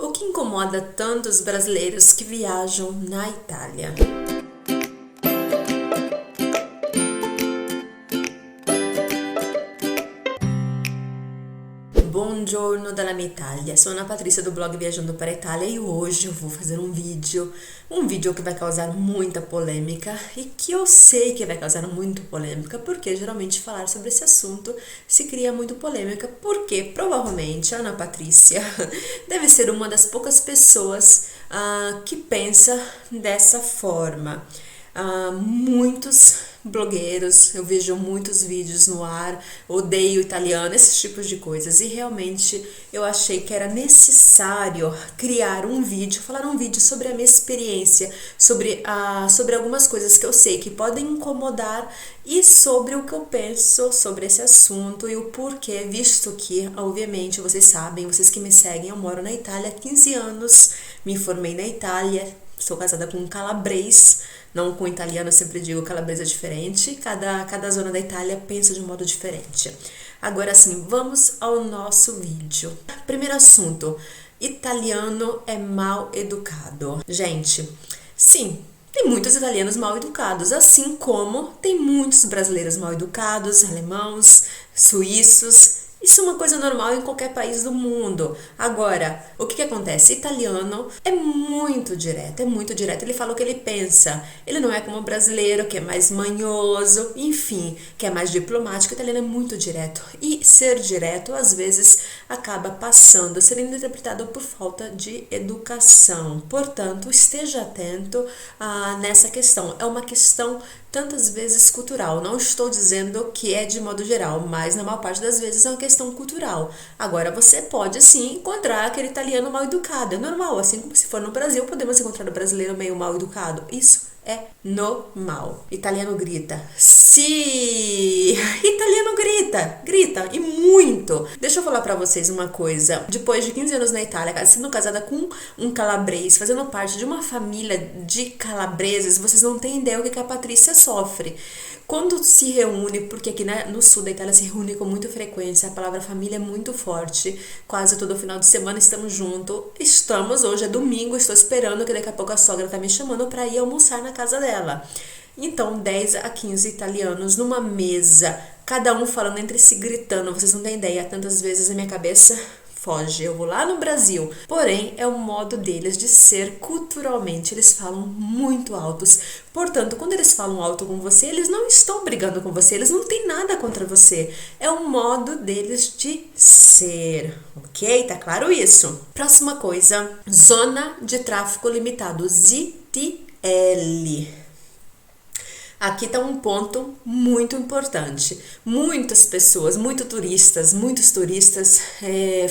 O que incomoda tantos brasileiros que viajam na Itália? Buongiorno dalla mia Italia, sono a Patrícia do blog Viajando para a Itália e hoje eu vou fazer um vídeo que vai causar muita polêmica e que eu sei que vai causar muito polêmica porque geralmente falar sobre esse assunto se cria muito polêmica porque provavelmente a Ana Patrícia deve ser uma das poucas pessoas que pensa dessa forma. Muitos blogueiros, eu vejo muitos vídeos no ar, odeio italiano, esses tipos de coisas, e realmente eu achei que era necessário criar um vídeo, falar um vídeo sobre a minha experiência, sobre algumas coisas que eu sei que podem incomodar e sobre o que eu penso sobre esse assunto e o porquê, visto que, obviamente, vocês sabem, vocês que me seguem, eu moro na Itália há 15 anos, me formei na Itália, sou casada com um calabrês, não com italiano, eu sempre digo calabresa é diferente, cada zona da Itália pensa de um modo diferente. Agora sim, vamos ao nosso vídeo. Primeiro assunto, italiano é mal educado. Gente, sim, tem muitos italianos mal educados, assim como tem muitos brasileiros mal educados, alemãos, suíços. Isso é uma coisa normal em qualquer país do mundo. Agora, o que acontece? Italiano é muito direto, ele fala o que ele pensa. Ele não é como o brasileiro, que é mais manhoso, enfim, que é mais diplomático. O italiano é muito direto. E ser direto, às vezes, acaba sendo interpretado por falta de educação. Portanto, esteja atento nessa questão. É uma questão tantas vezes cultural. Não estou dizendo que é de modo geral, mas na maior parte das vezes é uma questão cultural. Agora, você pode sim encontrar aquele italiano mal educado. É normal, assim como se for no Brasil, podemos encontrar o brasileiro meio mal educado. Isso é normal. Italiano grita. Sim! Italiano grita e muito. Deixa eu falar pra vocês uma coisa. Depois de 15 anos na Itália, sendo casada com um calabrês, fazendo parte de uma família de calabreses, vocês não têm ideia o que a Patrícia sofre. Quando se reúne, porque aqui no sul da Itália se reúne com muita frequência, a palavra família é muito forte, quase todo final de semana estamos juntos, hoje é domingo, estou esperando que daqui a pouco a sogra tá me chamando para ir almoçar na casa dela. Então, 10 a 15 italianos numa mesa, cada um falando entre si, gritando, vocês não têm ideia, tantas vezes a minha cabeça foge, eu vou lá no Brasil. Porém, é o modo deles de ser culturalmente, eles falam muito altos. Portanto, quando eles falam alto com você, eles não estão brigando com você, eles não têm nada contra você. É o modo deles de ser, ok? Tá claro isso? Próxima coisa, zona de tráfego limitado, ZTL. Aqui está um ponto muito importante. Muitas pessoas, muitos turistas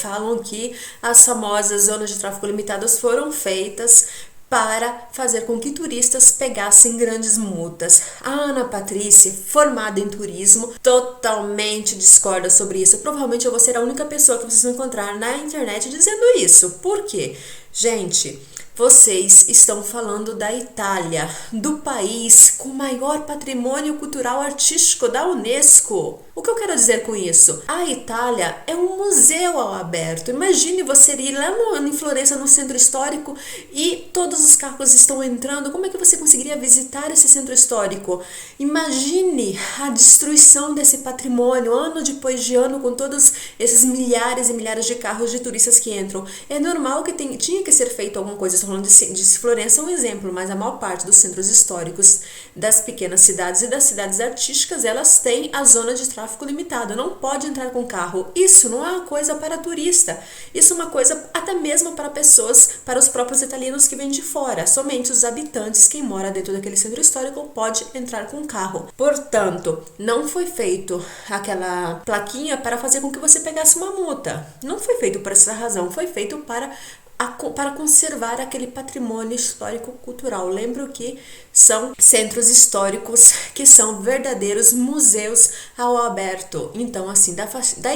falam que as famosas zonas de tráfego limitadas foram feitas para fazer com que turistas pegassem grandes multas. A Ana Patrícia, formada em turismo, totalmente discorda sobre isso. Provavelmente eu vou ser a única pessoa que vocês vão encontrar na internet dizendo isso. Por quê? Gente, vocês estão falando da Itália, do país com o maior patrimônio cultural artístico da Unesco. O que eu quero dizer com isso? A Itália é um museu ao aberto. Imagine você ir lá em Florença, no centro histórico, e todos os carros estão entrando. Como é que você conseguiria visitar esse centro histórico? Imagine a destruição desse patrimônio, ano depois de ano, com todos esses milhares e milhares de carros de turistas que entram. É normal que tinha que ser feito alguma coisa. Estou falando de Florença é um exemplo, mas a maior parte dos centros históricos das pequenas cidades e das cidades artísticas, elas têm a zona de tráfego limitado, não pode entrar com carro. Isso não é uma coisa para turista, isso é uma coisa até mesmo para pessoas, para os próprios italianos que vêm de fora. Somente os habitantes, quem mora dentro daquele centro histórico, pode entrar com carro. Portanto, não foi feito aquela plaquinha para fazer com que você pegasse uma multa. Não foi feito por essa razão, foi feito para conservar aquele patrimônio histórico-cultural. Lembro que são centros históricos que são verdadeiros museus ao aberto. Então, assim, dá fastidio,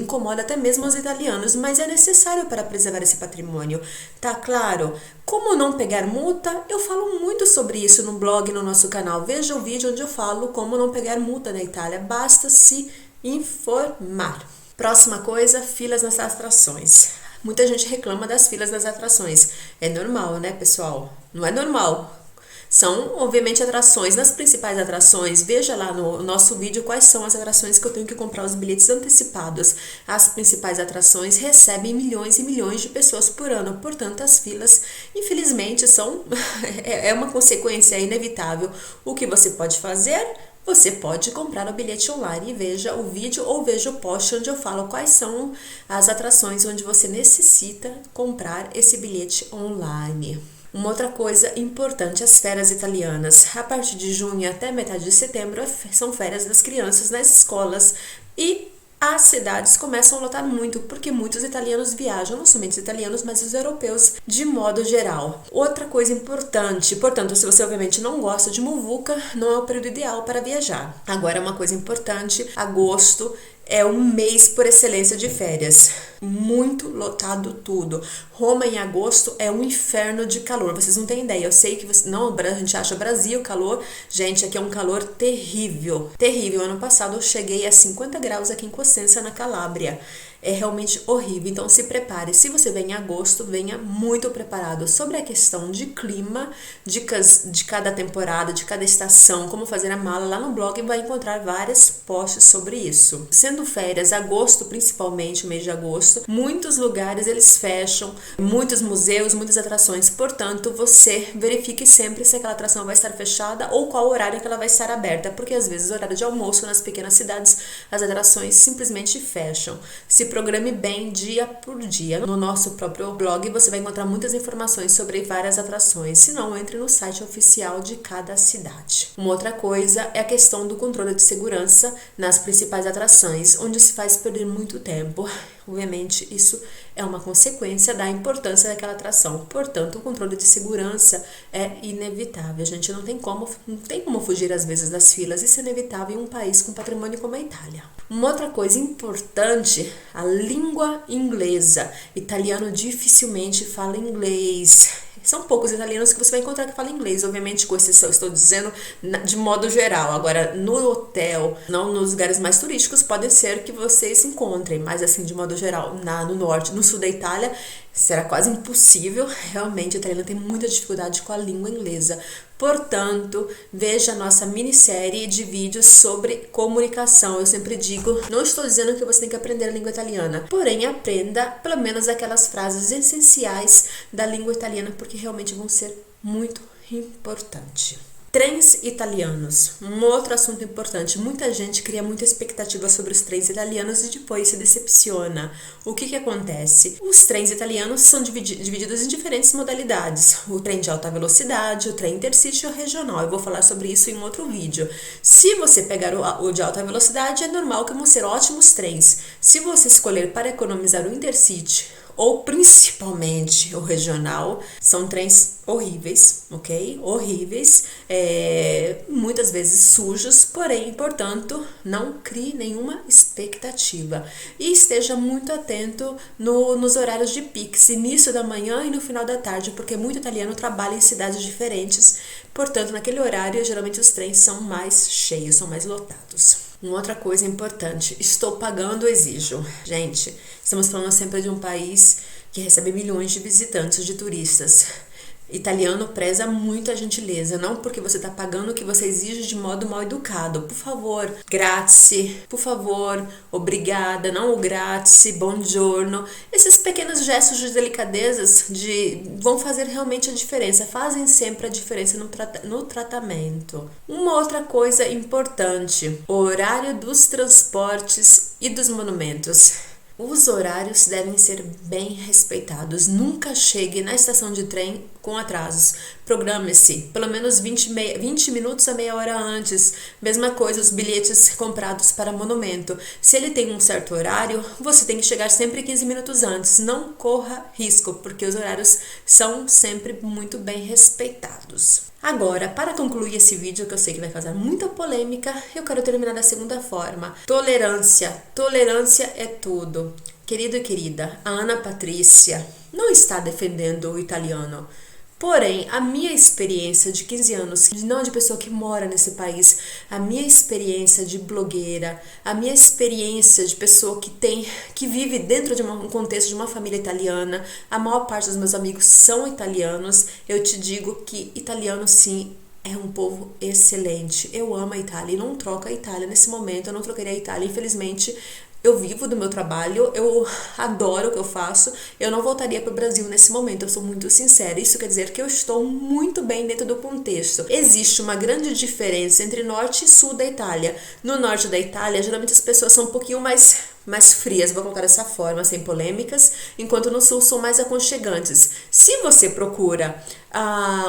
incomoda até mesmo os italianos, mas é necessário para preservar esse patrimônio. Tá claro? Como não pegar multa? Eu falo muito sobre isso no blog, no nosso canal. Veja o vídeo onde eu falo como não pegar multa na Itália. Basta se informar. Próxima coisa, filas nas atrações. Muita gente reclama das filas das atrações. É normal, né, pessoal? Não é normal. São, obviamente, atrações. Nas principais atrações, veja lá no nosso vídeo quais são as atrações que eu tenho que comprar os bilhetes antecipados. As principais atrações recebem milhões e milhões de pessoas por ano, portanto, as filas, infelizmente, são é uma consequência inevitável. O que você pode fazer? Você pode comprar o bilhete online e veja o vídeo ou veja o post onde eu falo quais são as atrações onde você necessita comprar esse bilhete online. Uma outra coisa importante, as férias italianas. A partir de junho até metade de setembro são férias das crianças nas escolas e as cidades começam a lotar muito, porque muitos italianos viajam, não somente os italianos, mas os europeus de modo geral. Outra coisa importante, portanto, se você obviamente não gosta de muvuca, não é o período ideal para viajar. Agora, uma coisa importante, agosto é um mês por excelência de férias. Muito lotado tudo. Roma em agosto é um inferno de calor. Vocês não têm ideia. Eu sei que a gente acha Brasil calor. Gente, aqui é um calor terrível. Terrível. Ano passado eu cheguei a 50 graus aqui em Cosenza, na Calábria. É realmente horrível, então se prepare. Se você vem em agosto, venha muito preparado. Sobre a questão de clima, dicas de cada temporada, de cada estação, como fazer a mala, lá no blog vai encontrar vários posts sobre isso. Sendo férias, agosto principalmente, o mês de agosto, muitos lugares eles fecham, muitos museus, muitas atrações, portanto você verifique sempre se aquela atração vai estar fechada ou qual horário que ela vai estar aberta, porque às vezes o horário de almoço nas pequenas cidades, as atrações simplesmente fecham. Se programe bem dia por dia. No nosso próprio blog você vai encontrar muitas informações sobre várias atrações. Se não, entre no site oficial de cada cidade. Uma outra coisa é a questão do controle de segurança nas principais atrações, onde se faz perder muito tempo. Obviamente, isso é uma consequência da importância daquela atração. Portanto, o controle de segurança é inevitável. A gente não tem como fugir às vezes das filas. Isso é inevitável em um país com patrimônio como a Itália. Uma outra coisa importante, a língua inglesa. Italiano dificilmente fala inglês. São poucos italianos que você vai encontrar que falam inglês, obviamente com exceção, estou dizendo de modo geral. Agora, no hotel, não nos lugares mais turísticos, pode ser que vocês encontrem, mas assim, de modo geral, no norte, no sul da Itália, será quase impossível. Realmente, o italiano tem muita dificuldade com a língua inglesa. Portanto, veja a nossa minissérie de vídeos sobre comunicação. Eu sempre digo, não estou dizendo que você tem que aprender a língua italiana, porém aprenda pelo menos aquelas frases essenciais da língua italiana, porque realmente vão ser muito importantes. Trens italianos, um outro assunto importante. Muita gente cria muita expectativa sobre os trens italianos e depois se decepciona. O que acontece? Os trens italianos são divididos em diferentes modalidades. O trem de alta velocidade, o trem intercity e o regional. Eu vou falar sobre isso em outro vídeo. Se você pegar o de alta velocidade, é normal que vão ser ótimos trens. Se você escolher para economizar o intercity ou principalmente o regional, são trens horríveis, ok? Horríveis, muitas vezes sujos, porém, portanto, não crie nenhuma expectativa. E esteja muito atento nos horários de piques, início da manhã e no final da tarde, porque muito italiano trabalha em cidades diferentes, portanto, naquele horário, geralmente os trens são mais cheios, são mais lotados. Uma outra coisa importante, estou pagando, exijo. Gente, estamos falando sempre de um país que recebe milhões de visitantes, de turistas. Italiano preza muito a gentileza, não porque você está pagando que você exige de modo mal educado. Por favor, grazie, por favor, obrigada, não o grazie, buongiorno. Esses pequenos gestos de delicadezas vão fazer realmente a diferença, fazem sempre a diferença no tratamento. Uma outra coisa importante, o horário dos transportes e dos monumentos. Os horários devem ser bem respeitados. Nunca chegue na estação de trem com atrasos. Programe-se pelo menos 20 minutos a meia hora antes. Mesma coisa, os bilhetes comprados para monumento. Se ele tem um certo horário, você tem que chegar sempre 15 minutos antes. Não corra risco, porque os horários são sempre muito bem respeitados. Agora, para concluir esse vídeo, que eu sei que vai causar muita polêmica, eu quero terminar da seguinte forma. Tolerância. Tolerância é tudo. Querido e querida, a Ana Patrícia não está defendendo o italiano. Porém, a minha experiência de 15 anos, não de pessoa que mora nesse país, a minha experiência de blogueira, a minha experiência de pessoa que vive dentro de um contexto de uma família italiana, a maior parte dos meus amigos são italianos, eu te digo que italiano sim é um povo excelente. Eu amo a Itália e não troco a Itália nesse momento, eu não trocaria a Itália, infelizmente. Eu vivo do meu trabalho, eu adoro o que eu faço, eu não voltaria para o Brasil nesse momento, eu sou muito sincera. Isso quer dizer que eu estou muito bem dentro do contexto. Existe uma grande diferença entre norte e sul da Itália. No norte da Itália, geralmente as pessoas são um pouquinho mais frias, vou colocar dessa forma, sem polêmicas, enquanto no sul são mais aconchegantes. Se você procura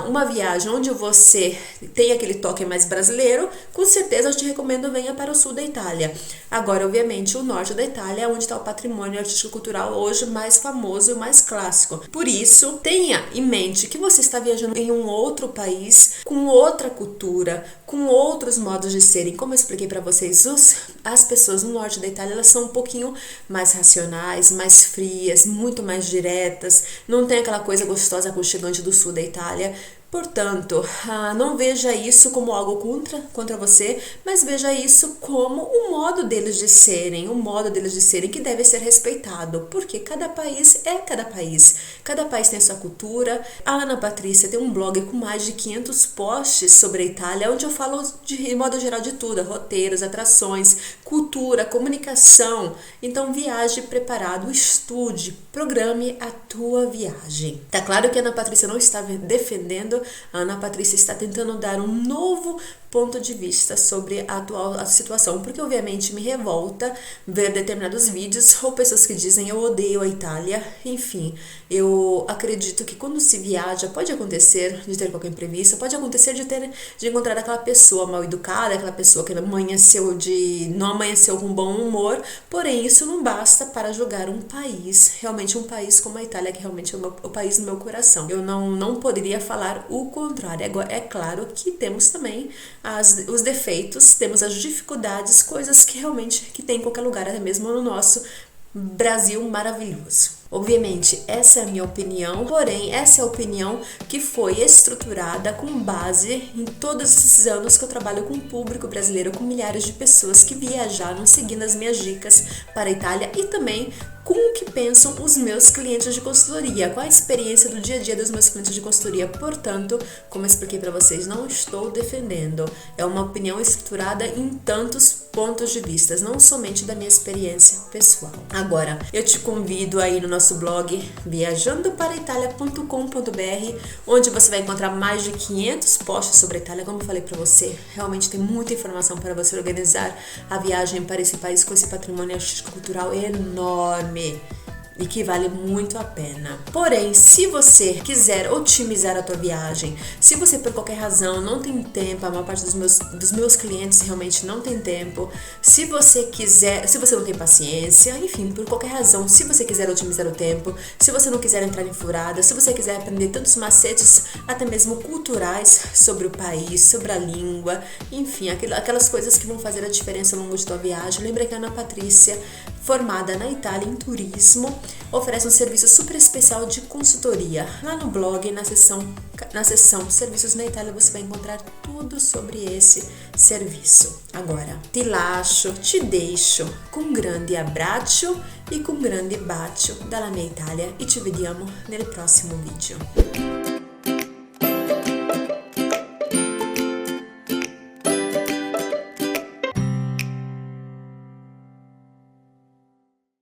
uma viagem onde você tem aquele toque mais brasileiro, com certeza eu te recomendo venha para o sul da Itália. Agora, obviamente, o norte da Itália é onde está o patrimônio artístico-cultural hoje mais famoso e mais clássico. Por isso, tenha em mente que você está viajando em um outro país, com outra cultura, com outros modos de serem. Como eu expliquei para vocês, as pessoas no norte da Itália, elas são um pouquinho mais racionais, mais frias, muito mais diretas, não tem aquela coisa gostosa, aconchegante do sul da Itália. Portanto, não veja isso como algo contra você, mas veja isso como um modo deles de serem, que deve ser respeitado, porque cada país é cada país. Cada país tem sua cultura. A Ana Patrícia tem um blog com mais de 500 posts sobre a Itália, onde eu falo de modo geral de tudo, roteiros, atrações, cultura, comunicação. Então viaje preparado, estude, programe a tua viagem. Tá claro que a Ana Patrícia não está defendendo, a Ana Patrícia está tentando dar um novo ponto de vista sobre a atual situação, porque obviamente me revolta ver determinados vídeos ou pessoas que dizem eu odeio a Itália. Enfim, eu acredito que quando se viaja pode acontecer de ter qualquer imprevisto, pode acontecer de encontrar aquela pessoa mal educada, aquela pessoa que não amanheceu com bom humor, porém isso não basta para julgar um país, realmente um país como a Itália, que realmente é o país do meu coração. Eu não poderia falar o contrário. Agora, é claro que temos também os defeitos, temos as dificuldades, coisas que realmente que tem em qualquer lugar, até mesmo no nosso Brasil maravilhoso. Obviamente, essa é a minha opinião, porém, essa é a opinião que foi estruturada com base em todos esses anos que eu trabalho com o público brasileiro, com milhares de pessoas que viajaram seguindo as minhas dicas para a Itália e também com o que pensam os meus clientes de consultoria, qual a experiência do dia a dia dos meus clientes de consultoria. Portanto, como eu expliquei para vocês, não estou defendendo, é uma opinião estruturada em tantos pontos de vista, não somente da minha experiência pessoal. Agora, eu te convido aí no nosso blog viajandoparaitalia.com.br, onde você vai encontrar mais de 500 posts sobre a Itália. Como eu falei para você, realmente tem muita informação para você organizar a viagem para esse país com esse patrimônio artístico-cultural enorme e que vale muito a pena. Porém, se você quiser otimizar a tua viagem, se você por qualquer razão não tem tempo, a maior parte dos meus clientes realmente não tem tempo, se você não tem paciência, enfim, por qualquer razão, se você quiser otimizar o tempo, se você não quiser entrar em furada, se você quiser aprender tantos macetes, até mesmo culturais, sobre o país, sobre a língua, enfim, aquelas coisas que vão fazer a diferença ao longo de tua viagem, lembra que a Ana Patrícia, formada na Itália em turismo, oferece um serviço super especial de consultoria. Lá no blog, na seção Serviços na Itália, você vai encontrar tudo sobre esse serviço. Agora, te deixo com um grande abbraccio e com um grande bacio dalla mia Italia e ci vediamo nel prossimo video.